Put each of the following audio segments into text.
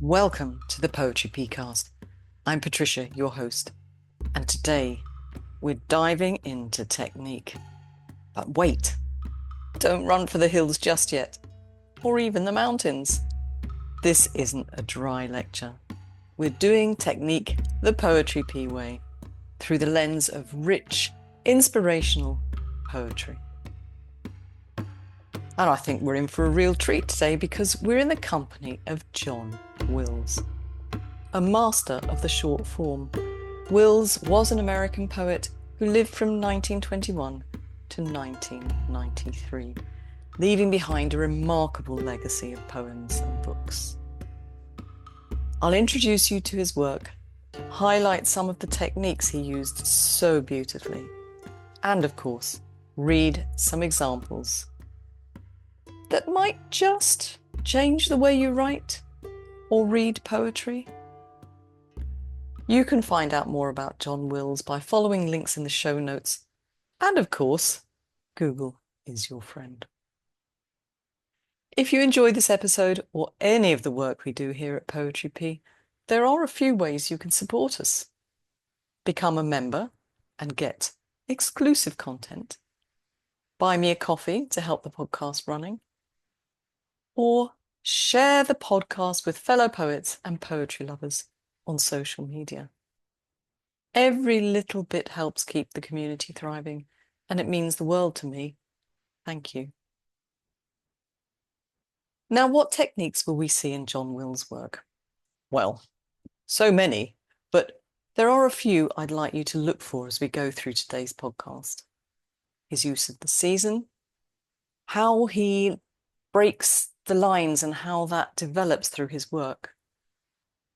Welcome to the Poetry Pea Podcast. I'm Patricia, your host, and today we're diving into technique. But wait, don't run for the hills just yet, or even the mountains. This isn't a dry lecture. We're doing technique the Poetry Pea way, through the lens of rich, inspirational poetry. And I think we're in for a real treat today because we're in the company of John Wills, a master of the short form. Wills was an American poet who lived from 1921 to 1993, leaving behind a remarkable legacy of poems and books. I'll introduce you to his work, highlight some of the techniques he used so beautifully, and of course, read some examples that might just change the way you write or read poetry. You can find out more about John Wills by following links in the show notes. And of course, Google is your friend. If you enjoyed this episode or any of the work we do here at Poetry Pea, there are a few ways you can support us. Become a member and get exclusive content. Buy me a coffee to help the podcast running. Or share the podcast with fellow poets and poetry lovers on social media. Every little bit helps keep the community thriving, and it means the world to me. Thank you. Now, what techniques will we see in John Wills' work? Well, so many, but there are a few I'd like you to look for as we go through today's podcast. His use of the season, how he breaks the lines and how that develops through his work,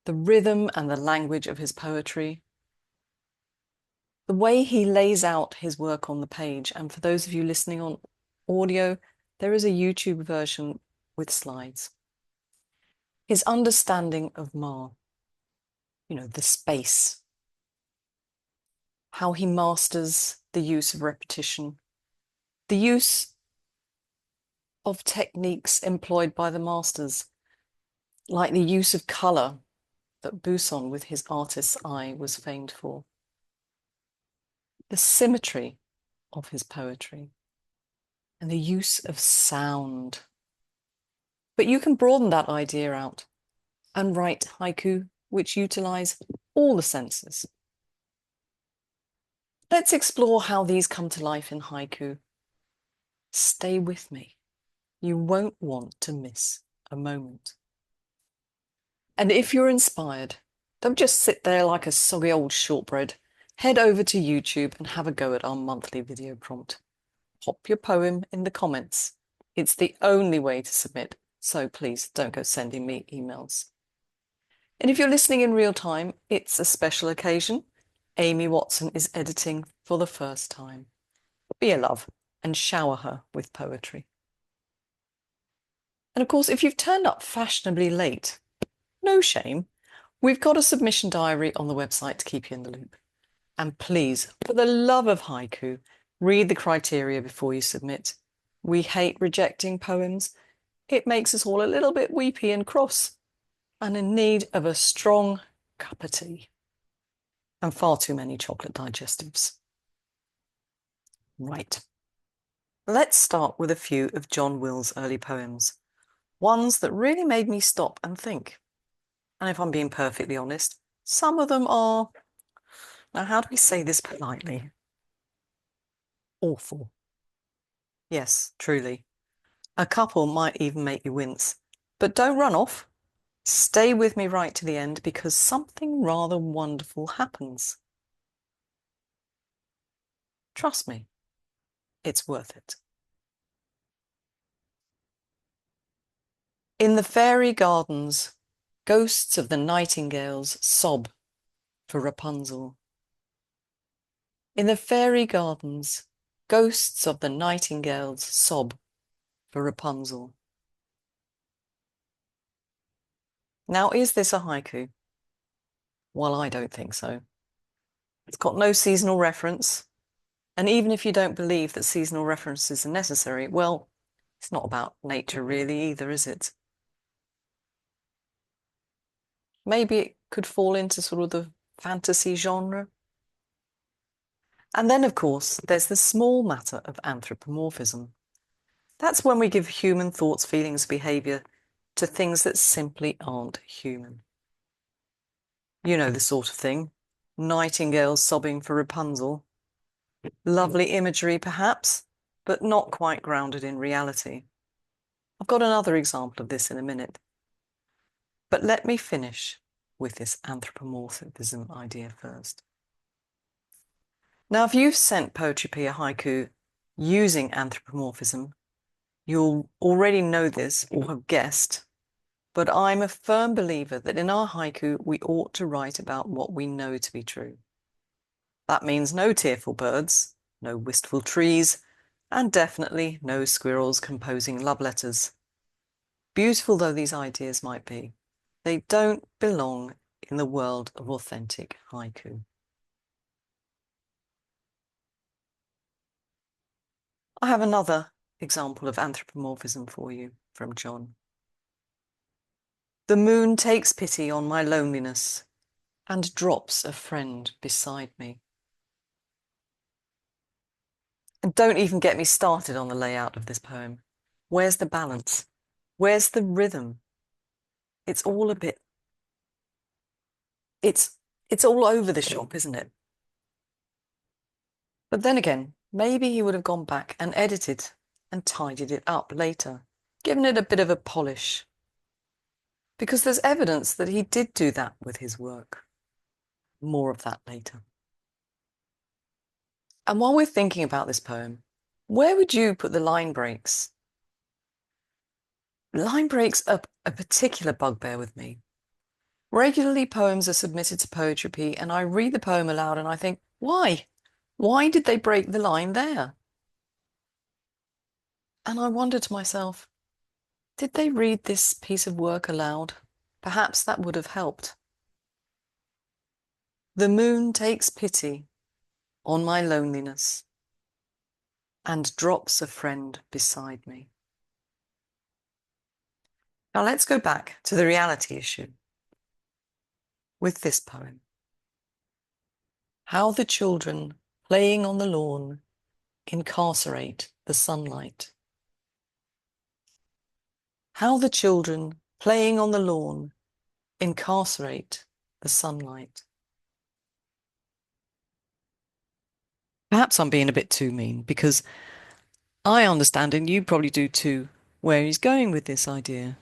the rhythm and the language of his poetry, the way he lays out his work on the page. And for those of you listening on audio, there is a YouTube version with slides. His understanding of the space, how he masters the use of repetition, the use of techniques employed by the masters, like the use of colour that Buisson with his artist's eye was famed for, the symmetry of his poetry, and the use of sound. But you can broaden that idea out and write haiku which utilise all the senses. Let's explore how these come to life in haiku. Stay with me. You won't want to miss a moment. And if you're inspired, don't just sit there like a soggy old shortbread. Head over to YouTube and have a go at our monthly video prompt. Pop your poem in the comments. It's the only way to submit, so please don't go sending me emails. And if you're listening in real time, it's a special occasion. Amy Watson is editing for the first time. Be a love and shower her with poetry. And of course, if you've turned up fashionably late, no shame. We've got a submission diary on the website to keep you in the loop. And please, for the love of haiku, read the criteria before you submit. We hate rejecting poems. It makes us all a little bit weepy and cross and in need of a strong cup of tea and far too many chocolate digestives. Right. Let's start with a few of John Wills' early poems. Ones that really made me stop and think. And if I'm being perfectly honest, some of them are, now how do we say this politely? Awful. Yes, truly. A couple might even make you wince. But don't run off. Stay with me right to the end because something rather wonderful happens. Trust me, it's worth it. In the fairy gardens, ghosts of the nightingales sob for Rapunzel. In the fairy gardens, ghosts of the nightingales sob for Rapunzel. Now, is this a haiku? Well, I don't think so. It's got no seasonal reference. And even if you don't believe that seasonal references are necessary, well, it's not about nature really either, is it? Maybe it could fall into sort of the fantasy genre. And then, of course, there's the small matter of anthropomorphism. That's when we give human thoughts, feelings, behaviour to things that simply aren't human. You know the sort of thing. Nightingales sobbing for Rapunzel. Lovely imagery, perhaps, but not quite grounded in reality. I've got another example of this in a minute. But let me finish with this anthropomorphism idea first. Now, if you've sent Poetry Pea haiku using anthropomorphism, you'll already know this or have guessed, but I'm a firm believer that in our haiku, we ought to write about what we know to be true. That means no tearful birds, no wistful trees, and definitely no squirrels composing love letters. Beautiful though these ideas might be, they don't belong in the world of authentic haiku. I have another example of anthropomorphism for you from John. The moon takes pity on my loneliness and drops a friend beside me. And don't even get me started on the layout of this poem. Where's the balance? Where's the rhythm? It's all a bit... It's all over the shop, isn't it? But then again, maybe he would have gone back and edited and tidied it up later, given it a bit of a polish. Because there's evidence that he did do that with his work. More of that later. And while we're thinking about this poem, where would you put the line breaks? Line breaks are a particular bugbear with me. Regularly, poems are submitted to Poetry Pea, and I read the poem aloud and I think, why? Why did they break the line there? And I wonder to myself, did they read this piece of work aloud? Perhaps that would have helped. The moon takes pity on my loneliness and drops a friend beside me. Now let's go back to the reality issue with this poem. How the children playing on the lawn incarcerate the sunlight. How the children playing on the lawn incarcerate the sunlight. Perhaps I'm being a bit too mean, because I understand, and you probably do too, where he's going with this idea.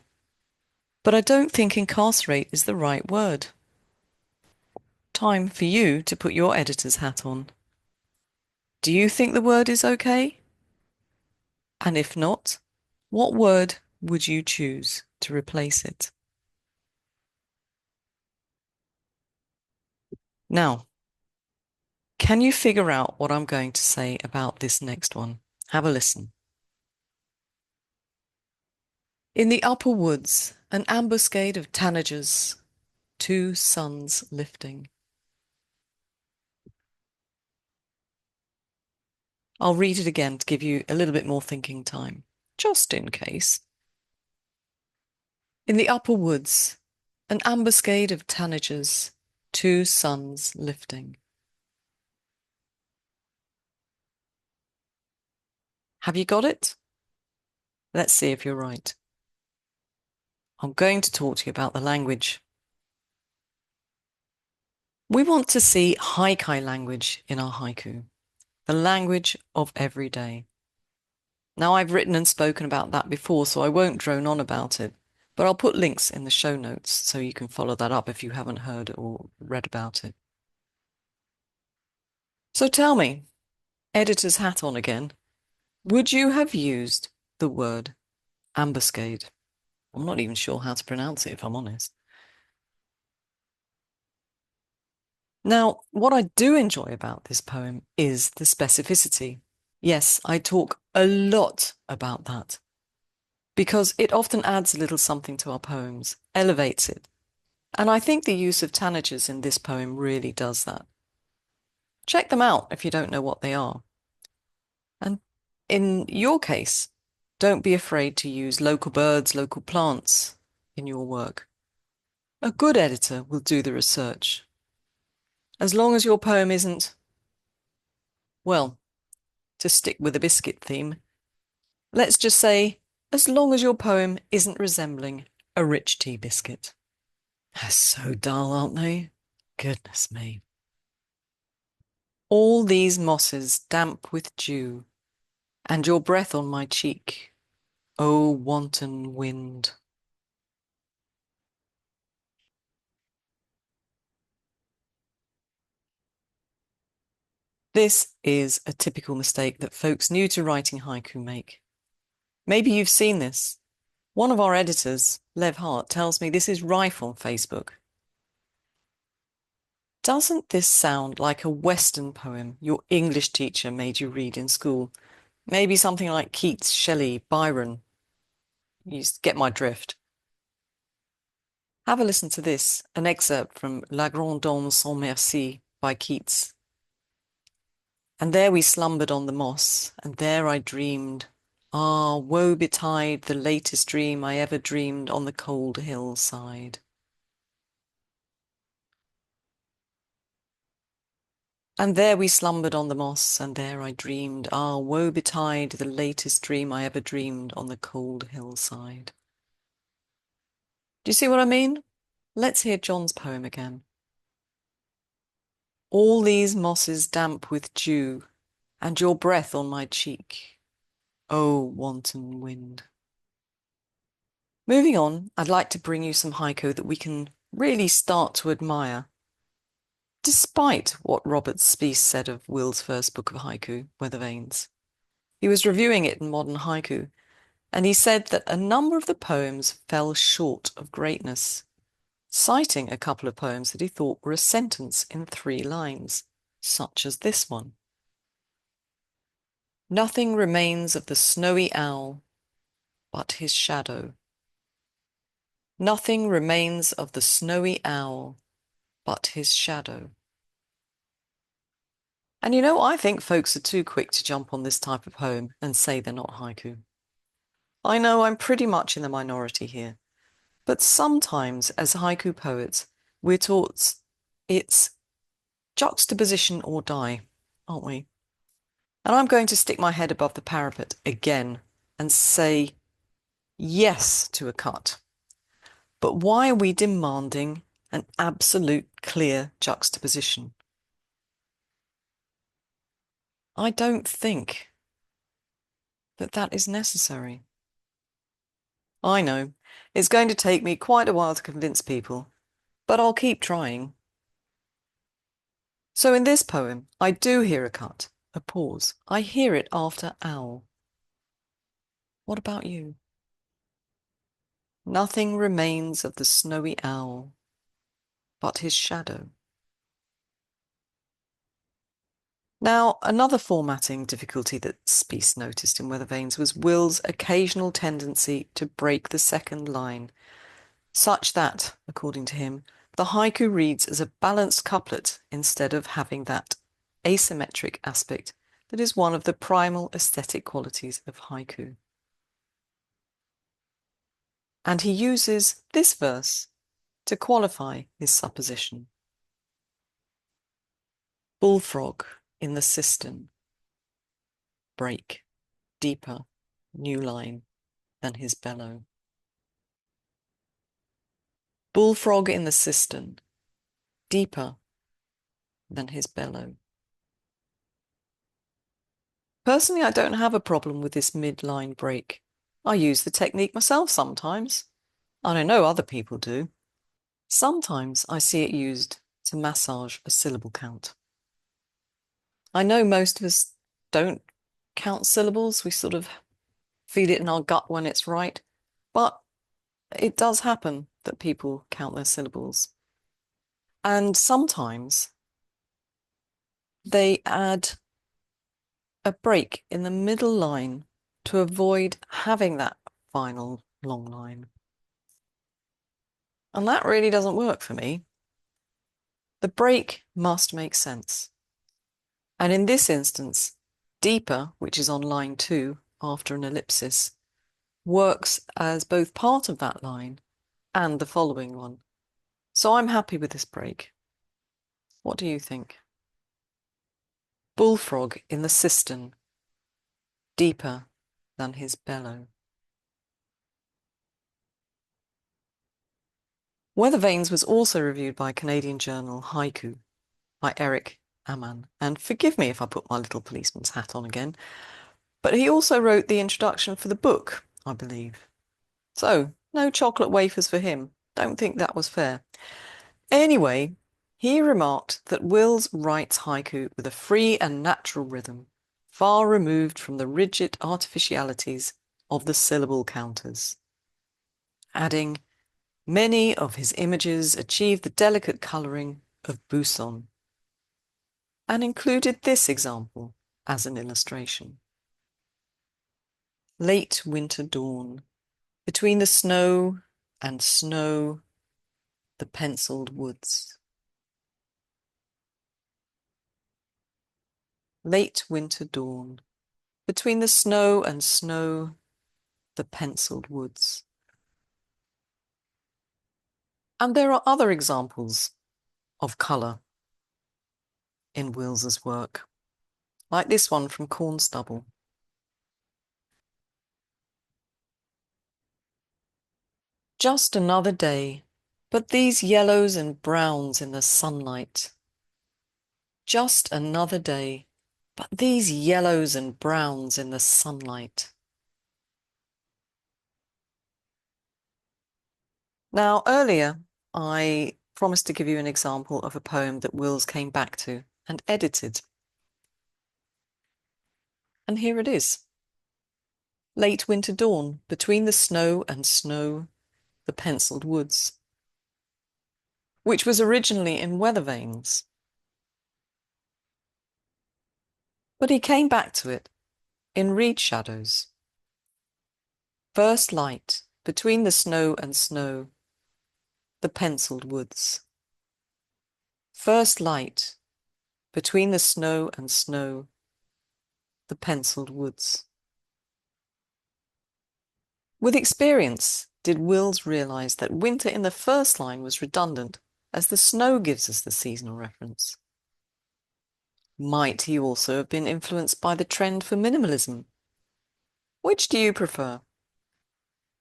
But I don't think incarcerate is the right word. Time for you to put your editor's hat on. Do you think the word is okay? And if not, what word would you choose to replace it? Now, can you figure out what I'm going to say about this next one? Have a listen. In the upper woods, an ambuscade of tanagers, two suns lifting. I'll read it again to give you a little bit more thinking time, just in case. In the upper woods, an ambuscade of tanagers, two suns lifting. Have you got it? Let's see if you're right. I'm going to talk to you about the language. We want to see haikai language in our haiku, the language of every day. Now, I've written and spoken about that before, so I won't drone on about it, but I'll put links in the show notes so you can follow that up if you haven't heard or read about it. So tell me, editor's hat on again, would you have used the word ambuscade? I'm not even sure how to pronounce it, if I'm honest. Now, what I do enjoy about this poem is the specificity. Yes, I talk a lot about that because it often adds a little something to our poems, elevates it. And I think the use of tanagers in this poem really does that. Check them out if you don't know what they are. And in your case, don't be afraid to use local birds, local plants in your work. A good editor will do the research. As long as your poem isn't, well, to stick with the biscuit theme, let's just say, as long as your poem isn't resembling a rich tea biscuit. They're so dull, aren't they? Goodness me. All these mosses damp with dew, and your breath on my cheek, O wanton wind. This is a typical mistake that folks new to writing haiku make. Maybe you've seen this. One of our editors, Lev Hart, tells me this is rife on Facebook. Doesn't this sound like a Western poem your English teacher made you read in school? Maybe something like Keats, Shelley, Byron. You get my drift. Have a listen to this, an excerpt from La Grande Dame sans Merci by Keats. And there we slumbered on the moss, and there I dreamed. Ah, woe betide the latest dream I ever dreamed on the cold hillside. And there we slumbered on the moss, and there I dreamed. Ah, woe betide the latest dream I ever dreamed on the cold hillside. Do you see what I mean? Let's hear John's poem again. All these mosses damp with dew, and your breath on my cheek, O wanton wind. Moving on, I'd like to bring you some haiku that we can really start to admire. Despite what Robert Speece said of Will's first book of haiku, Weather Vanes. He was reviewing it in Modern Haiku, and he said that a number of the poems fell short of greatness, citing a couple of poems that he thought were a sentence in 3 lines, such as this one. Nothing remains of the snowy owl but his shadow. Nothing remains of the snowy owl but his shadow. And you know, I think folks are too quick to jump on this type of poem and say they're not haiku. I know I'm pretty much in the minority here, but sometimes as haiku poets, we're taught it's juxtaposition or die, aren't we? And I'm going to stick my head above the parapet again and say yes to a cut. But why are we demanding an absolute clear juxtaposition? I don't think that that is necessary. I know, it's going to take me quite a while to convince people, but I'll keep trying. So in this poem, I do hear a cut, a pause. I hear it after owl. What about you? Nothing remains of the snowy owl but his shadow. Now, another formatting difficulty that Speece noticed in Weather Vanes was Will's occasional tendency to break the second line, such that, according to him, the haiku reads as a balanced couplet instead of having that asymmetric aspect that is one of the primal aesthetic qualities of haiku. And he uses this verse to qualify his supposition. Bullfrog in the cistern, break, deeper, new line than his bellow. Bullfrog in the cistern, deeper than his bellow. Personally, I don't have a problem with this mid-line break. I use the technique myself sometimes, and I know other people do. Sometimes I see it used to massage a syllable count. I know most of us don't count syllables. We sort of feel it in our gut when it's right, but it does happen that people count their syllables. And sometimes they add a break in the middle line to avoid having that final long line. And that really doesn't work for me. The break must make sense. And in this instance, deeper, which is on line 2 after an ellipsis, works as both part of that line and the following one. So I'm happy with this break. What do you think? Bullfrog in the cistern, deeper than his bellow. Weather Vanes was also reviewed by Canadian journal Haiku by Eric Amann. And forgive me if I put my little policeman's hat on again, but he also wrote the introduction for the book, I believe. So, no chocolate wafers for him. Don't think that was fair. Anyway, he remarked that Wills writes haiku with a free and natural rhythm, far removed from the rigid artificialities of the syllable counters, adding, many of his images achieve the delicate colouring of Buson, and included this example as an illustration. Late winter dawn, between the snow and snow, the penciled woods. Late winter dawn, between the snow and snow, the penciled woods. And there are other examples of colour in Wills's work, like this one from Corn Stubble. Just another day, but these yellows and browns in the sunlight. Just another day, but these yellows and browns in the sunlight. Now, earlier, I promised to give you an example of a poem that Wills came back to and edited. And here it is. Late winter dawn, between the snow and snow, the penciled woods, which was originally in Weather Vanes. But he came back to it in Reed Shadows. First light, between the snow and snow, the penciled woods. First light, between the snow and snow, the penciled woods. With experience, did Wills realise that winter in the first line was redundant, as the snow gives us the seasonal reference? Might he also have been influenced by the trend for minimalism? Which do you prefer?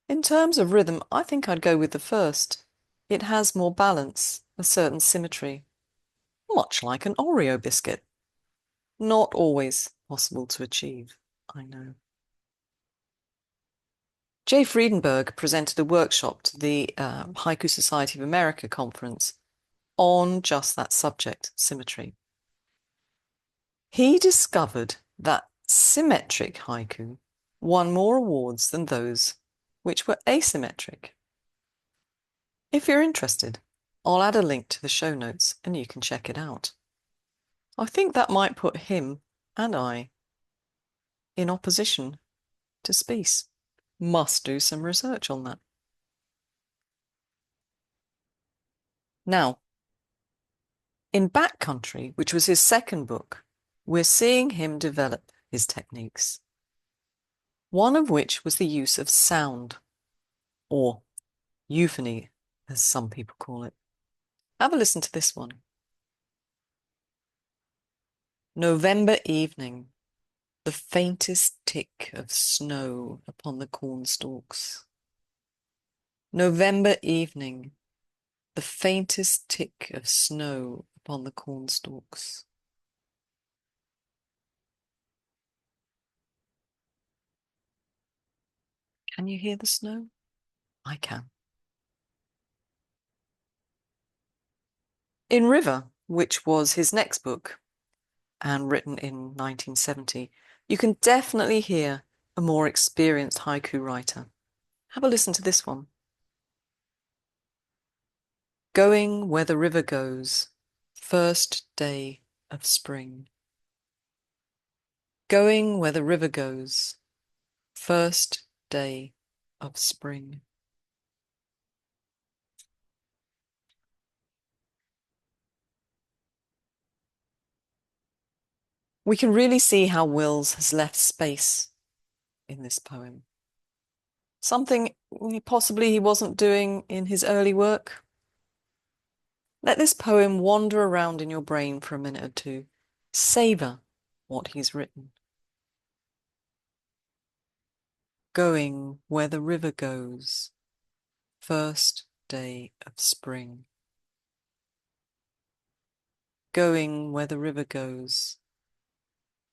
In terms of rhythm, I think I'd go with the first. It has more balance, a certain symmetry, much like an Oreo biscuit. Not always possible to achieve, I know. Jay Friedenberg presented a workshop to the Haiku Society of America conference on just that subject, symmetry. He discovered that symmetric haiku won more awards than those which were asymmetric. If you're interested, I'll add a link to the show notes and you can check it out. I think that might put him and I in opposition to Speece. Must do some research on that. Now, in Backcountry, which was his second book, we're seeing him develop his techniques, one of which was the use of sound, or euphony, as some people call it. Have a listen to this one. November evening, the faintest tick of snow upon the cornstalks. November evening, the faintest tick of snow upon the cornstalks. Can you hear the snow? I can. In River, which was his next book and written in 1970, you can definitely hear a more experienced haiku writer. Have a listen to this one. Going where the river goes, first day of spring. Going where the river goes, first day of spring. We can really see how Wills has left space in this poem. Something possibly he wasn't doing in his early work. Let this poem wander around in your brain for a minute or two. Savour what he's written. Going where the river goes, first day of spring. Going where the river goes,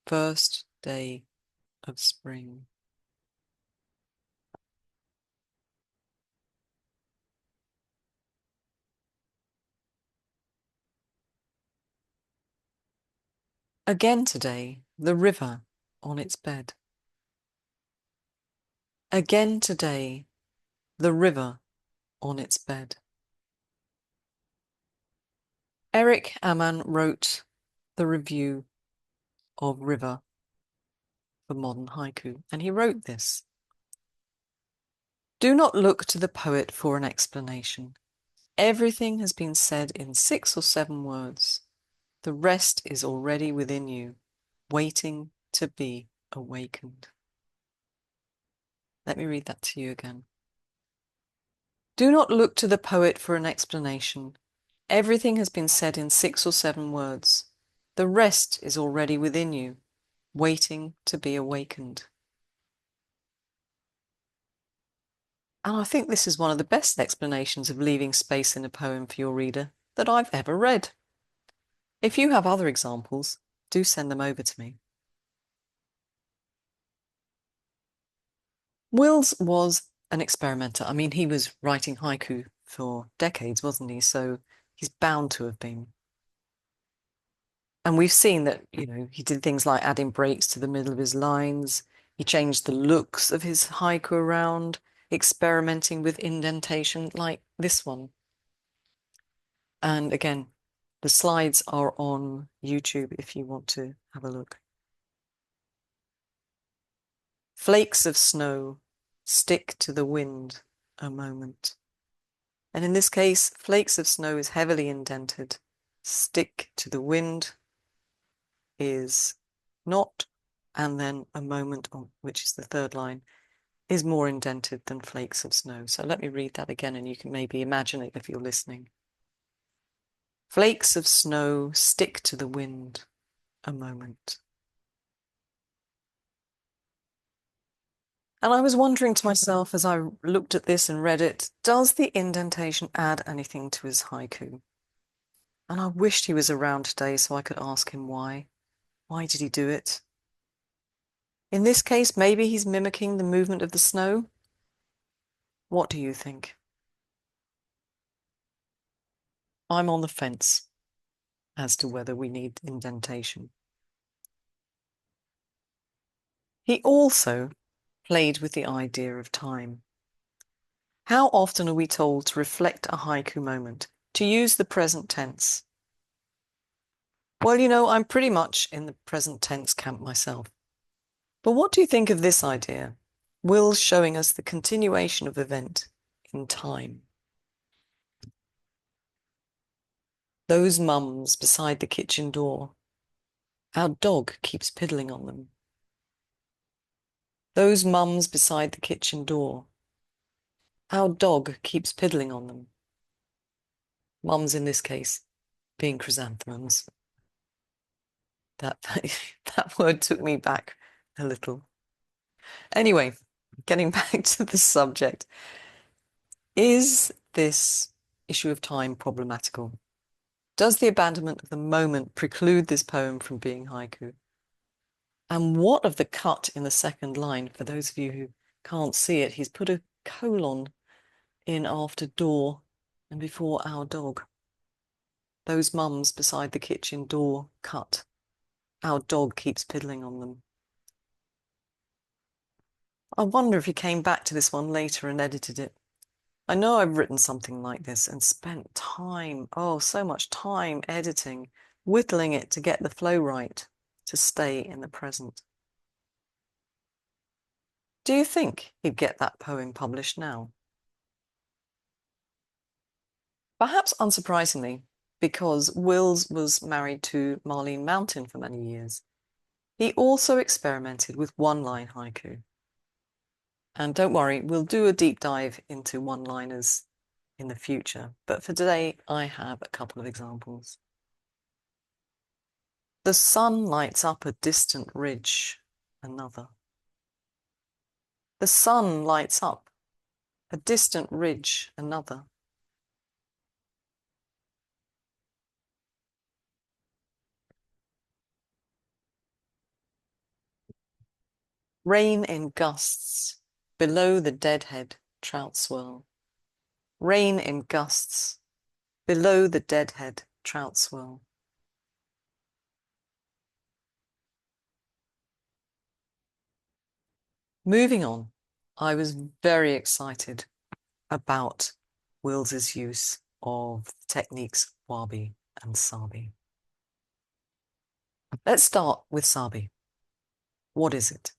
first day of spring. Again today, the river on its bed. Again today, the river on its bed. Eric Amann wrote the review of River for Modern Haiku, and he wrote this. Do not look to the poet for an explanation. Everything has been said in 6 or 7 words. The rest is already within you, waiting to be awakened. Let me read that to you again. Do not look to the poet for an explanation. Everything has been said in 6 or 7 words. The rest is already within you, waiting to be awakened. And I think this is one of the best explanations of leaving space in a poem for your reader that I've ever read. If you have other examples, do send them over to me. Wills was an experimenter. I mean, he was writing haiku for decades, wasn't he? So he's bound to have been. And we've seen that, he did things like adding breaks to the middle of his lines. He changed the looks of his haiku around, experimenting with indentation like this one. And again, the slides are on YouTube if you want to have a look. Flakes of snow stick to the wind a moment. And in this case, flakes of snow is heavily indented. Stick to the wind is not, and then a moment, which is the third line, is more indented than flakes of snow. So let me read that again and you can maybe imagine it if you're listening. Flakes of snow stick to the wind a moment. And I was wondering to myself as I looked at this and read it, does the indentation add anything to his haiku? And I wished he was around today so I could ask him why. Why did he do it? In this case, maybe he's mimicking the movement of the snow. What do you think? I'm on the fence as to whether we need indentation. He also played with the idea of time. How often are we told to reflect a haiku moment, to use the present tense? Well, I'm pretty much in the present tense camp myself. But what do you think of this idea? Wills showing us the continuation of event in time. Those mums beside the kitchen door. Our dog keeps piddling on them. Those mums beside the kitchen door. Our dog keeps piddling on them. Mums in this case being chrysanthemums. That word took me back a little. Anyway, getting back to the subject. Is this issue of time problematical? Does the abandonment of the moment preclude this poem from being haiku? And what of the cut in the second line? For those of you who can't see it, he's put a colon in after door and before our dog. Those mums beside the kitchen door cut. Our dog keeps piddling on them. I wonder if he came back to this one later and edited it. I know I've written something like this and spent time, so much time editing, whittling it to get the flow right, to stay in the present. Do you think he'd get that poem published now? Perhaps unsurprisingly, because Wills was married to Marlene Mountain for many years. He also experimented with one-line haiku. And don't worry, we'll do a deep dive into one-liners in the future, but for today I have a couple of examples. The sun lights up a distant ridge, another. The sun lights up a distant ridge, another. Rain in gusts, below the deadhead trout swirl. Rain in gusts, below the deadhead trout swirl. Moving on, I was very excited about Wills's use of the techniques wabi and sabi. Let's start with sabi. What is it?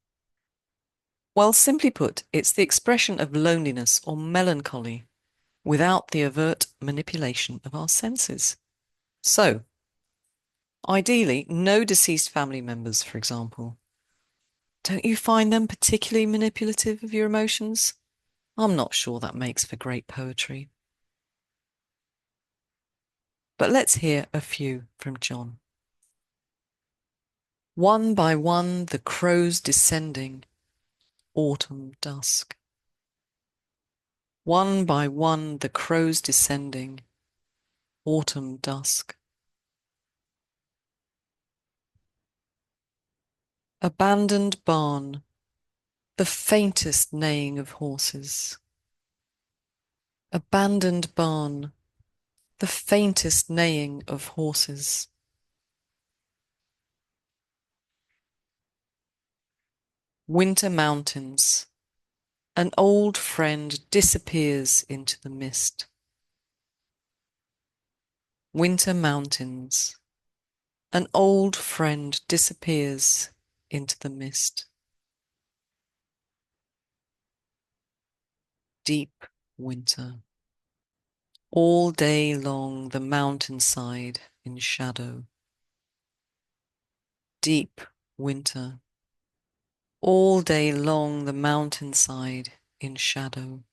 Well, simply put, it's the expression of loneliness or melancholy without the overt manipulation of our senses. So, ideally, no deceased family members, for example. Don't you find them particularly manipulative of your emotions? I'm not sure that makes for great poetry. But let's hear a few from John. One by one the crows descending, autumn dusk. One by one the crows descending, autumn dusk. Abandoned barn, the faintest neighing of horses. Abandoned barn, the faintest neighing of horses. Winter mountains, an old friend disappears into the mist. Winter mountains, an old friend disappears into the mist. Deep winter. All day long the mountainside in shadow. Deep winter. All day long the mountainside in shadow.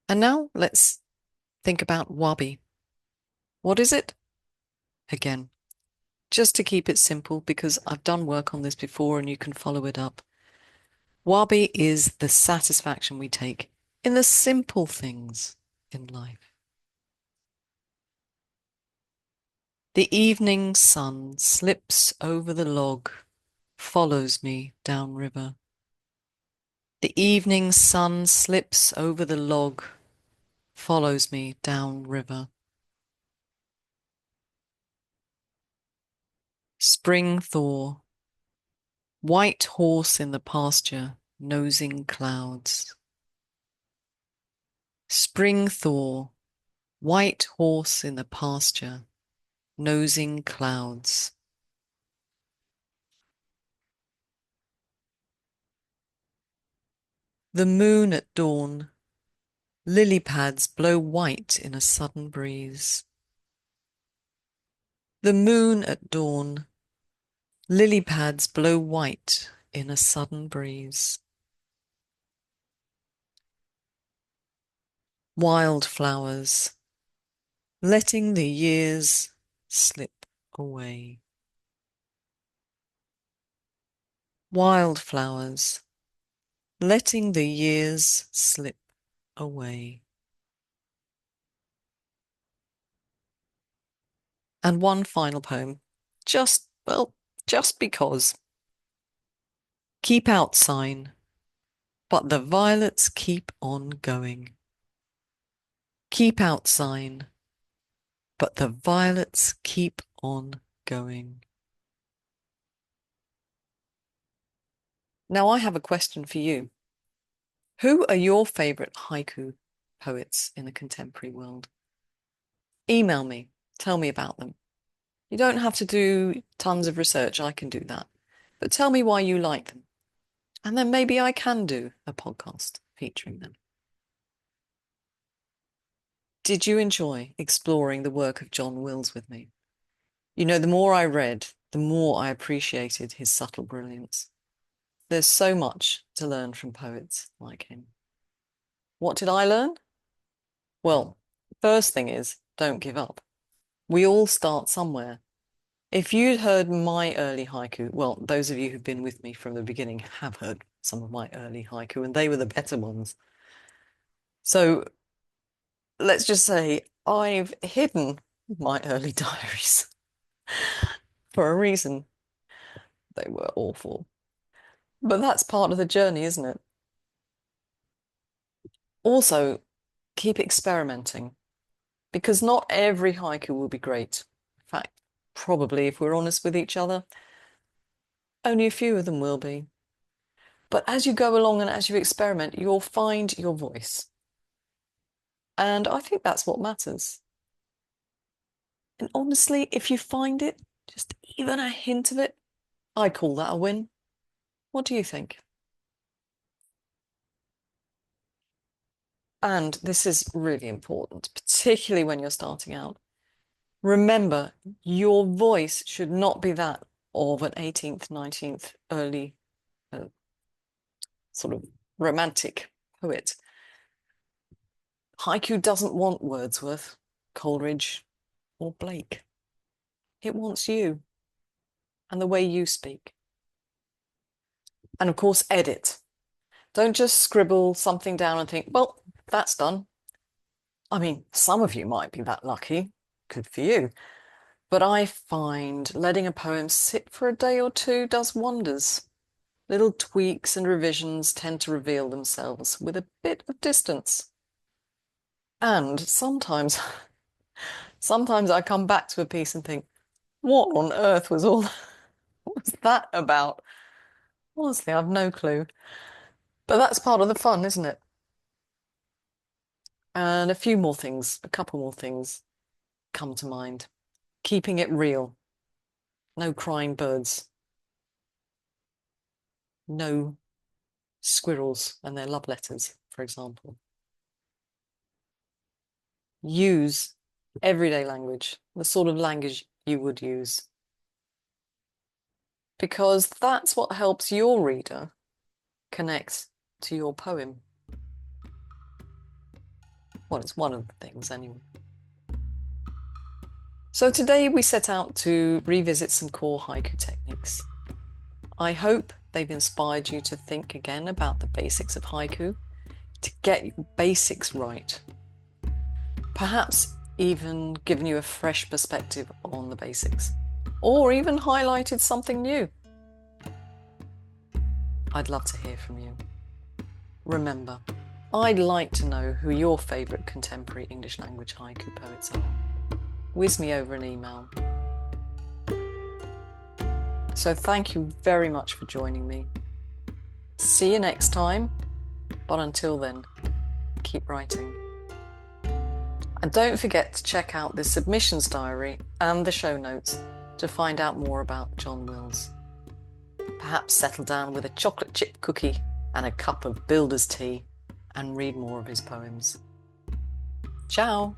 And now let's think about wabi. What is it? Again, just to keep it simple, because I've done work on this before and you can follow it up. Wabi is the satisfaction we take in the simple things in life. The evening sun slips over the log, follows me downriver. The evening sun slips over the log, follows me downriver. Spring thaw, white horse in the pasture, nosing clouds. Spring thaw, white horse in the pasture, nosing clouds. The moon at dawn, lily pads blow white in a sudden breeze. The moon at dawn, lily pads blow white in a sudden breeze. Wildflowers, letting the years slip away. Wildflowers, letting the years slip away. And one final poem, just because. Keep out sign, but the violets keep on going. Keep out sign, but the violets keep on going. Now I have a question for you. Who are your favourite haiku poets in the contemporary world? Email me, tell me about them. You don't have to do tons of research, I can do that. But tell me why you like them. And then maybe I can do a podcast featuring them. Did you enjoy exploring the work of John Wills with me? You know, the more I read, the more I appreciated his subtle brilliance. There's so much to learn from poets like him. What did I learn? Well, first thing is, don't give up. We all start somewhere. If you'd heard my early haiku, well, those of you who've been with me from the beginning have heard some of my early haiku, and they were the better ones. So let's just say I've hidden my early diaries for a reason. They were awful. But that's part of the journey, isn't it? Also, keep experimenting, because not every haiku will be great. In fact, probably, if we're honest with each other, only a few of them will be. But as you go along and as you experiment, you'll find your voice. And I think that's what matters. And honestly, if you find it, just even a hint of it, I call that a win. What do you think? And this is really important, particularly when you're starting out. Remember, your voice should not be that of an 18th, 19th, early sort of romantic poet. Haiku doesn't want Wordsworth, Coleridge, or Blake. It wants you and the way you speak. And of course, edit. Don't just scribble something down and think, well, that's done. I mean, some of you might be that lucky. Good for you. But I find letting a poem sit for a day or two does wonders. Little tweaks and revisions tend to reveal themselves with a bit of distance. And sometimes I come back to a piece and think, what on earth was what was that about? Honestly, I've no clue. But that's part of the fun, isn't it? And a couple more things come to mind. Keeping it real. No crying birds. No squirrels and their love letters, for example. Use everyday language, the sort of language you would use, because that's what helps your reader connect to your poem. Well, it's one of the things anyway. So today we set out to revisit some core haiku techniques. I hope they've inspired you to think again about the basics of haiku, to get your basics right. Perhaps even given you a fresh perspective on the basics, or even highlighted something new. I'd love to hear from you. Remember, I'd like to know who your favourite contemporary English language haiku poets are. Whiz me over an email. So thank you very much for joining me. See you next time, but until then, keep writing. And don't forget to check out the submissions diary and the show notes to find out more about John Wills. Perhaps settle down with a chocolate chip cookie and a cup of builder's tea and read more of his poems. Ciao!